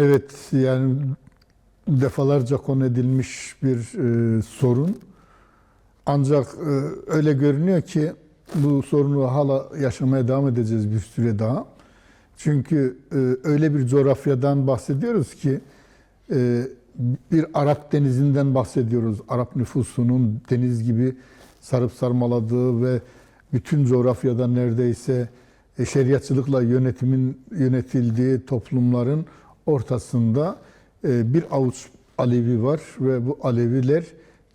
Evet, yani defalarca konu edilmiş bir sorun. Ancak öyle görünüyor ki bu sorunu hala yaşamaya devam edeceğiz bir süre daha. Çünkü öyle bir coğrafyadan bahsediyoruz ki bir Arap denizinden bahsediyoruz. Arap nüfusunun deniz gibi sarıp sarmaladığı ve bütün coğrafyada neredeyse şeriatçılıkla yönetildiği toplumların ortasında bir avuç Alevi var ve bu Aleviler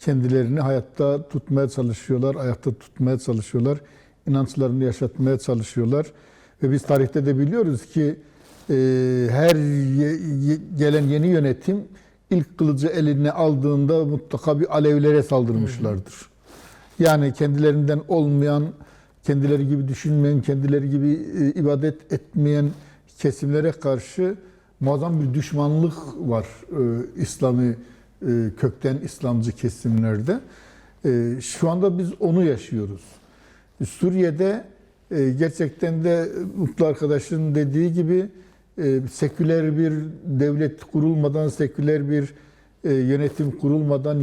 kendilerini hayatta tutmaya çalışıyorlar, ayakta tutmaya çalışıyorlar, inançlarını yaşatmaya çalışıyorlar. Ve biz tarihte de biliyoruz ki her gelen yeni yönetim ilk kılıcı eline aldığında mutlaka bir Alevilere saldırmışlardır. Yani kendilerinden olmayan, kendileri gibi düşünmeyen, kendileri gibi ibadet etmeyen kesimlere karşı muazzam bir düşmanlık var İslami kökten İslamcı kesimlerde. Şu anda biz onu yaşıyoruz. Suriye'de gerçekten de Mutlu arkadaşın dediği gibi seküler bir devlet kurulmadan, seküler bir yönetim kurulmadan,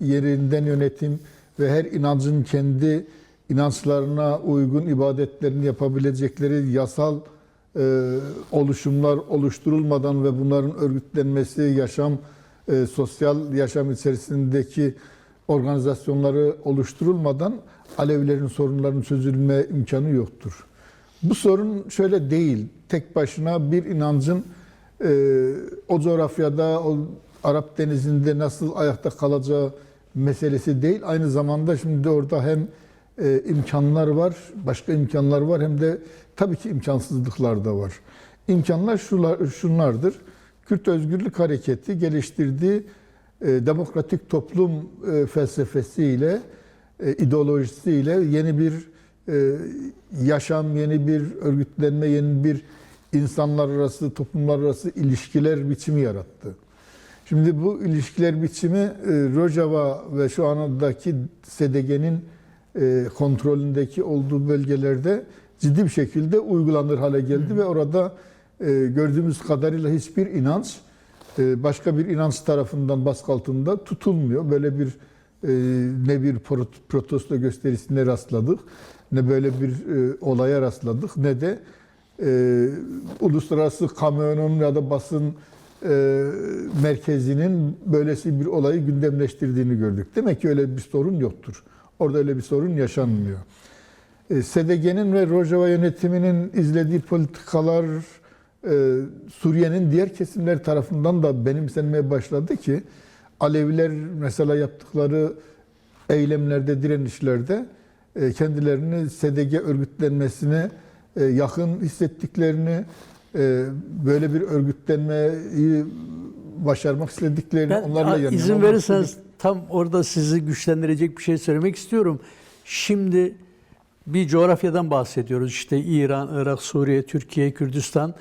yerinden yönetim ve her inancın kendi inançlarına uygun ibadetlerini yapabilecekleri yasal oluşumlar oluşturulmadan ve bunların örgütlenmesi, sosyal yaşam içerisindeki organizasyonları oluşturulmadan Alevilerin sorunlarının çözülme imkanı yoktur. Bu sorun şöyle değil, tek başına bir inancın o coğrafyada, o Arap Denizi'nde nasıl ayakta kalacağı meselesi değil. Aynı zamanda şimdi orada hem imkanlar var, başka imkanlar var, hem de tabii ki imkansızlıklar da var. İmkanlar şunlardır. Kürt Özgürlük Hareketi geliştirdiği demokratik toplum felsefesiyle, ideolojisiyle yeni bir yaşam, yeni bir örgütlenme, yeni bir insanlar arası, toplumlar arası ilişkiler biçimi yarattı. Şimdi bu ilişkiler biçimi Rojava ve şu andaki SDG'nin kontrolündeki olduğu bölgelerde ciddi bir şekilde uygulanır hale geldi ve orada gördüğümüz kadarıyla hiçbir inanç başka bir inanç tarafından baskı altında tutulmuyor. Böyle bir ne bir protesto gösterisine rastladık, ne böyle bir olaya rastladık, ne de uluslararası kamuoyunun ya da basın merkezinin böylesi bir olayı gündemleştirdiğini gördük. Demek ki öyle bir sorun yoktur. Orada öyle bir sorun yaşanmıyor. SDG'nin ve Rojava yönetiminin izlediği politikalar Suriye'nin diğer kesimler tarafından da benimsenmeye başladı ki Aleviler mesela yaptıkları eylemlerde, direnişlerde kendilerini SDG örgütlenmesine yakın hissettiklerini, böyle bir örgütlenmeyi başarmak istediklerini onlarla yanılmamak. İzin verirseniz tam orada sizi güçlendirecek bir şey söylemek istiyorum. Şimdi bir coğrafyadan bahsediyoruz. İşte İran, Irak, Suriye, Türkiye, Kürdistan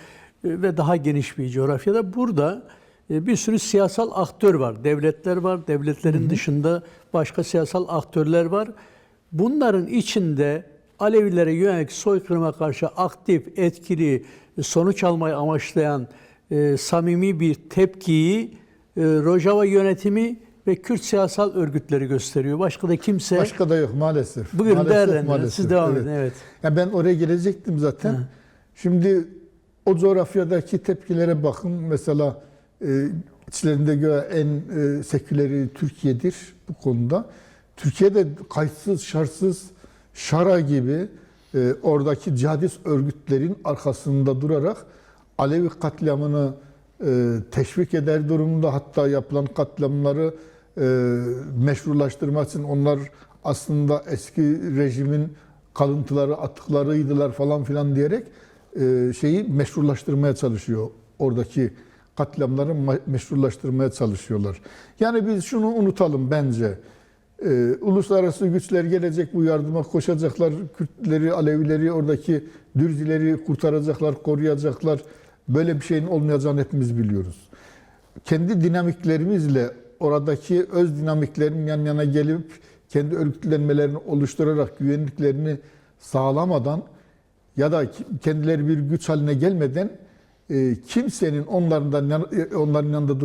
ve daha geniş bir coğrafyada. Burada bir sürü siyasal aktör var. Devletler var. Devletlerin dışında başka siyasal aktörler var. Bunların içinde Alevilere yönelik soykırıma karşı aktif, etkili, sonuç almayı amaçlayan samimi bir tepkiyi Rojava yönetimi ve Kürt siyasal örgütleri gösteriyor. Başka da kimse... Başka da yok maalesef. Bugün değerlendirin. Maalesef. Siz devam Evet. edin. Evet. Yani ben oraya gelecektim zaten. Hı. Şimdi o coğrafyadaki tepkilere bakın. Mesela içlerinde göre en seküleri Türkiye'dir bu konuda. Türkiye'de kayıtsız, şartsız, Şara gibi oradaki cihadist örgütlerin arkasında durarak Alevi katliamını teşvik eder durumda. Hatta yapılan katliamları meşrulaştırmak için onlar aslında eski rejimin kalıntıları, atıklarıydılar falan filan diyerek şeyi meşrulaştırmaya çalışıyor. Oradaki katliamları meşrulaştırmaya çalışıyorlar. Yani biz şunu unutalım bence. Uluslararası güçler gelecek, bu yardıma koşacaklar. Kürtleri, Alevileri, oradaki Dürzileri kurtaracaklar, koruyacaklar. Böyle bir şeyin olmayacağını hepimiz biliyoruz. Kendi dinamiklerimizle oradaki öz dinamiklerin yan yana gelip kendi örgütlenmelerini oluşturarak güvenliklerini sağlamadan ya da kendileri bir güç haline gelmeden kimsenin onların yanında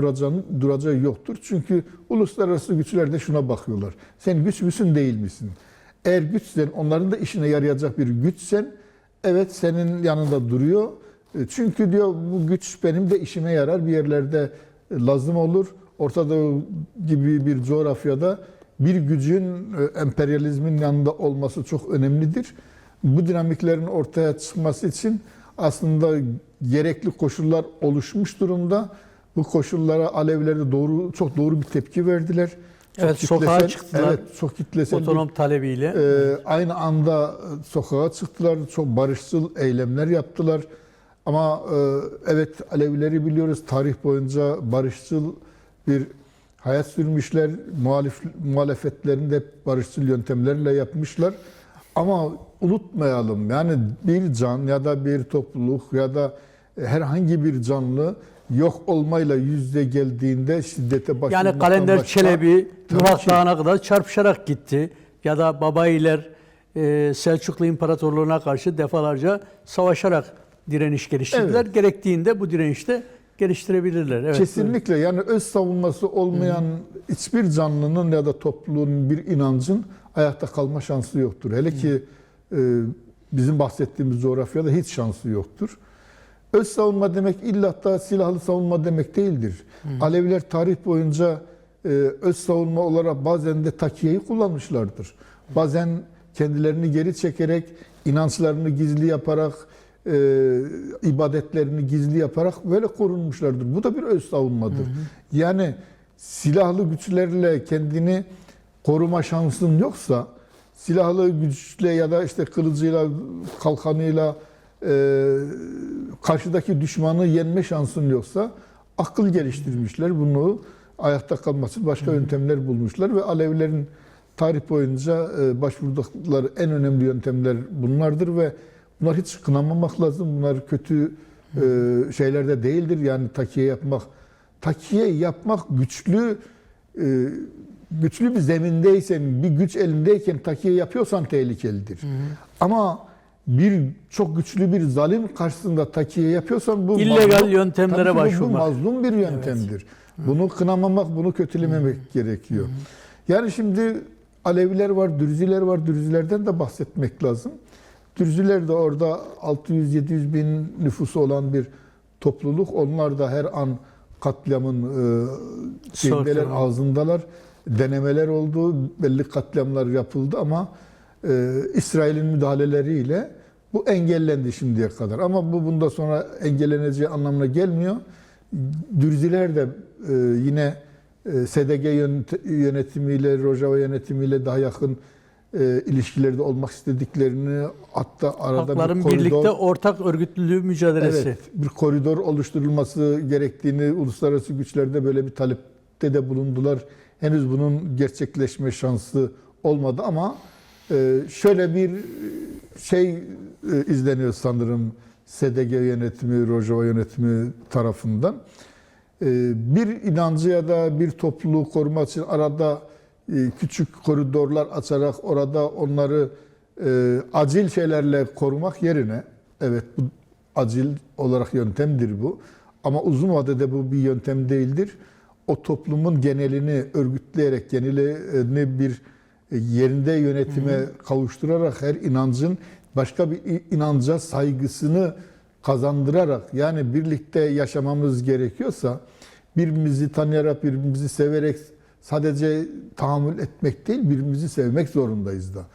duracağı yoktur. Çünkü uluslararası güçler de şuna bakıyorlar. Sen güç müsün değil misin? Eğer güçsen, onların da işine yarayacak bir güçsen, evet senin yanında duruyor. Çünkü diyor bu güç benim de işime yarar, bir yerlerde lazım olur. Orta Doğu gibi bir coğrafyada bir gücün emperyalizmin yanında olması çok önemlidir. Bu dinamiklerin ortaya çıkması için aslında gerekli koşullar oluşmuş durumda. Bu koşullara Aleviler de çok doğru bir tepki verdiler. Çok Evet, sokağa çıktılar. Evet, çok kitlesel Otonom talebiyle. aynı anda sokağa çıktılar. Çok barışçıl eylemler yaptılar. Ama evet, Alevileri biliyoruz, tarih boyunca barışçıl bir hayat sürmüşler. Muhalefetlerini de barışçıl yöntemlerle yapmışlar. Ama unutmayalım, yani bir can ya da bir topluluk ya da herhangi bir canlı yok olmayla yüzde geldiğinde şiddete başvurmaktan Yani Kalender başka- Çelebi Tabii Nuhak ki. Dağı'na kadar çarpışarak gitti. Ya da Babayiler Selçuklu İmparatorluğu'na karşı defalarca savaşarak direniş geliştirdiler. Evet. Gerektiğinde bu direnişte geliştirebilirler. Evet, Kesinlikle, yani öz savunması olmayan hiçbir canlının ya da topluluğun, bir inancın ayakta kalma şansı yoktur. Hele ki bizim bahsettiğimiz coğrafyada hiç şansı yoktur. Öz savunma demek illa da silahlı savunma demek değildir. Aleviler tarih boyunca öz savunma olarak bazen de takiyeyi kullanmışlardır. Bazen kendilerini geri çekerek, inançlarını gizli yaparak, ibadetlerini gizli yaparak böyle korunmuşlardır. Bu da bir öz savunmadır. Yani silahlı güçlerle kendini koruma şansın yoksa, silahlı güçle ya da işte kılıcıyla, kalkanıyla karşıdaki düşmanı yenme şansın yoksa akıl geliştirmişler. Bunu ayakta kalması için başka yöntemler bulmuşlar ve Alevilerin tarih boyunca başvurdukları en önemli yöntemler bunlardır ve bunlar hiç kınamamak lazım. Bunlar kötü şeyler de değildir. Yani takiye yapmak güçlü bir zemindeysen, bir güç elindeyken takiye yapıyorsan tehlikelidir. Ama çok güçlü bir zalim karşısında takiye yapıyorsan bu İllegal yöntemlere tabii ki bu başvurmak. mazlum bir yöntemdir. Bunu kınamamak, bunu kötülememek gerekiyor. Yani şimdi Aleviler var, Dürziler var. Dürzilerden de bahsetmek lazım. Dürziler de orada 600-700 bin nüfusu olan bir topluluk. Onlar da her an katliamın şeyindeler, ağzındalar. Denemeler oldu, belli katliamlar yapıldı ama İsrail'in müdahaleleriyle bu engellendi şimdiye kadar. Ama bu bundan sonra engelleneceği anlamına gelmiyor. Dürziler de yine SDG yönetimiyle, Rojava yönetimiyle daha yakın ilişkilerde olmak istediklerini, hatta arada Halkların bir koridor, birlikte ortak örgütlülüğü mücadelesi. evet, bir koridor oluşturulması gerektiğini, uluslararası güçlerde böyle bir talepte de bulundular. Henüz bunun gerçekleşme şansı olmadı ama şöyle bir şey izleniyor sanırım SDG yönetimi, Rojava yönetimi tarafından. Bir inancı ya da bir topluluğu korumak için arada küçük koridorlar açarak orada onları acil şeylerle korumak yerine, evet bu acil olarak yöntemdir bu ama uzun vadede bu bir yöntem değildir. O toplumun genelini örgütleyerek, genelini bir yerinde yönetime kavuşturarak, her inancın başka bir inanca saygısını kazandırarak, yani birlikte yaşamamız gerekiyorsa birbirimizi tanıyarak, birbirimizi severek sadece tahammül etmek değil, birbirimizi sevmek zorundayız da.